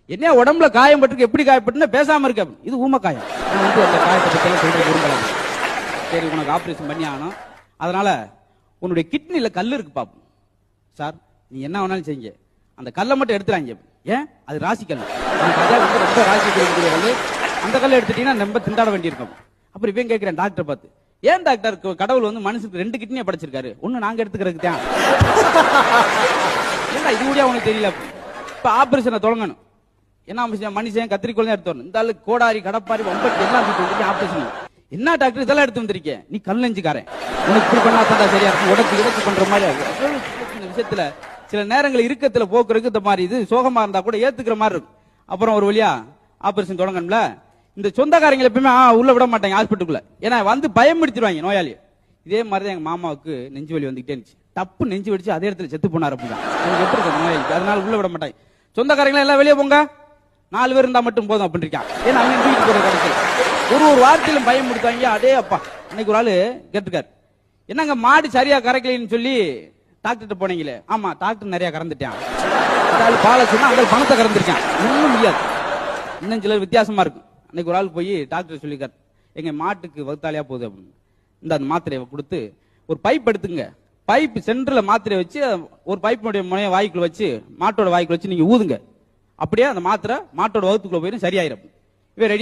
என்ன உடம்புல காயம் பட்டிருக்கு, எப்படி காயப்பட்டுன்னு பேசாம இருக்க. இது ஊம காயம். நான் வந்து அந்த காயத்தை பத்தி சொல்ற விரும்பல. சரி, உனக்கு ஆபரேஷன் பண்ணி ஆகணும், அதனால உன்னுடைய கிட்னில கல் இருக்கு பாப்போம். சார், நீ என்ன வேணாலும் செய்யுங்க, அந்த கல்லை மட்டும் எடுத்துறாங்க. ஏன்? அது ராசி கல். வந்து ரொம்ப ராசி கொடுக்கக்கூடிய கல். அந்த கல்லை எடுத்துட்டீங்கன்னா ரொம்ப திண்டாட வேண்டியிருக்கும். அப்புறம் இவன் கேட்கிறேன் டாக்டர் பார்த்து, ஏன் டாக்டர் கடவுள் வந்து மனுஷனுக்கு 2 கிட்னியை படைச்சிருக்காரு, ஒண்ணு நாங்க எடுத்துக்கிறதுக்கு தான். ஏன்னா இது கூட உனக்கு தெரியல. இப்ப ஆபரேஷனை தொடங்கணும். என்ன மனுஷன் கத்திரிக்கோள் எடுத்து வரணும். இந்த ஆளு கோடாரி கடப்பாரி வம்பட்டி எல்லாம் ஆபரேஷன். என்ன டாக்டர் இதெல்லாம் எடுத்து வந்திருக்கேன்? நீ கல் நெஞ்சுக்காரன், உனக்கு இப்படி பண்ணா தான் சரியா இருக்கும், உடச்சு பண்ற மாதிரி விஷயத்துல சில நேரங்கள் இருக்கத்துல போக்குறதுக்கு இந்த மாதிரி இது சோகமா இருந்தா கூட ஏத்துக்கிற மாதிரி இருக்கும். அப்புறம் ஒரு வழியா ஆபரேஷன் தொடங்கணும்ல. இந்த சொந்தக்காரங்களை எப்பவுமே உள்ள விட மாட்டாங்க ஹாஸ்பிட்டலுக்குள்ள, ஏன்னா வந்து பயன்படுத்திடுவாங்க நோயாளி. இதே மாதிரிதான் எங்க மாமாவுக்கு நெஞ்சு வலி வந்துகிட்டே இருந்துச்சு. டப்பு நெஞ்சு வெடிச்சு அதே இடத்துல செத்து போனார். அப்படிதான் எப்படி இருக்கும் நோயாளிக்கு, அதனால உள்ள விட மாட்டாங்க. சொந்தக்காரங்களை எல்லாம் வெளியே போங்க, 4 பேர் இருந்தா மட்டும் போதும் அப்படின்றாங்க. ஏன்னா அவங்க வீட்டுக்கு போற கிடைக்கல. ஒரு வார்த்தையிலும் பயம் கொடுத்தாங்க. அதே அப்பா அன்னைக்கு ஒரு ஆளு கேட்டிருக்காரு, என்னங்க மாடு சரியா கறக்கலைன்னு சொல்லி டாக்டர் போனீங்களே. ஆமா, டாக்டர் நிறைய கறந்துட்டான். பாலை சொன்னா அந்த பணத்தை கறந்துருக்கான். ஒண்ணும் முடியாது. இன்னும் சிலர் வித்தியாசமா இருக்கும். அன்னைக்கு ஒரு ஆள் போய் டாக்டர் சொல்லிக்காரு, எங்க மாட்டுக்கு வகுத்தாலியா போகுது அப்படின்னு. இந்த அந்த மாத்திரையை கொடுத்து ஒரு பைப் எடுத்துங்க, பைப் சென்டர்ல மாத்திரையை வச்சு ஒரு பைப்பினுடைய முனைய வாய்க்குள்ள வச்சு மாட்டோட வாய்க்குள்ள வச்சு நீங்க ஊதுங்க. அப்படியே அந்த மாத்திரை மாட்டோட வகுத்துக்குள்ள போயிடும், சரியாயிரும். இவன் ரெடி.